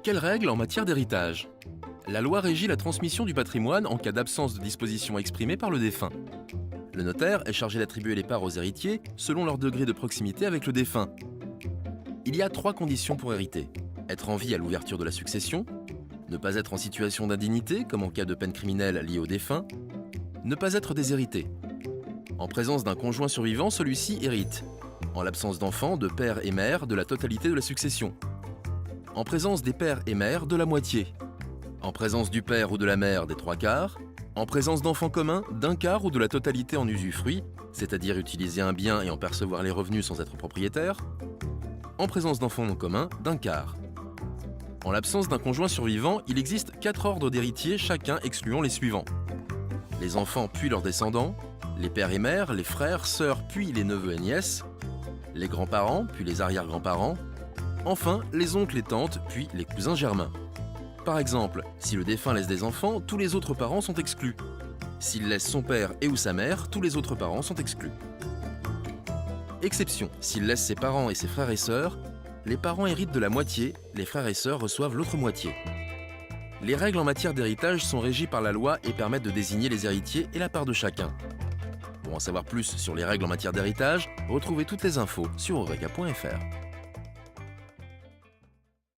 Quelles règles en matière d'héritage? La loi régit la transmission du patrimoine en cas d'absence de disposition exprimée par le défunt. Le notaire est chargé d'attribuer les parts aux héritiers selon leur degré de proximité avec le défunt. Il y a 3 conditions pour hériter. Être en vie à l'ouverture de la succession, ne pas être en situation d'indignité, comme en cas de peine criminelle liée au défunt, ne pas être déshérité. En présence d'un conjoint survivant, celui-ci hérite. En l'absence d'enfants, de père et mère, de la totalité de la succession. En présence des pères et mères, de la moitié. En présence du père ou de la mère, des 3/4. En présence d'enfants communs, d'1/4 ou de la totalité en usufruit, c'est-à-dire utiliser un bien et en percevoir les revenus sans être propriétaire. En présence d'enfants non communs, d'1/4. En l'absence d'un conjoint survivant, il existe 4 ordres d'héritiers, chacun excluant les suivants. Les enfants puis leurs descendants, les pères et mères, les frères, sœurs puis les neveux et nièces, les grands-parents puis les arrière-grands-parents, enfin les oncles et tantes puis les cousins germains. Par exemple, si le défunt laisse des enfants, tous les autres parents sont exclus. S'il laisse son père et ou sa mère, tous les autres parents sont exclus. Exception, s'il laisse ses parents et ses frères et sœurs, les parents héritent de la moitié, les frères et sœurs reçoivent l'autre moitié. Les règles en matière d'héritage sont régies par la loi et permettent de désigner les héritiers et la part de chacun. Pour en savoir plus sur les règles en matière d'héritage, retrouvez toutes les infos sur eureka.fr.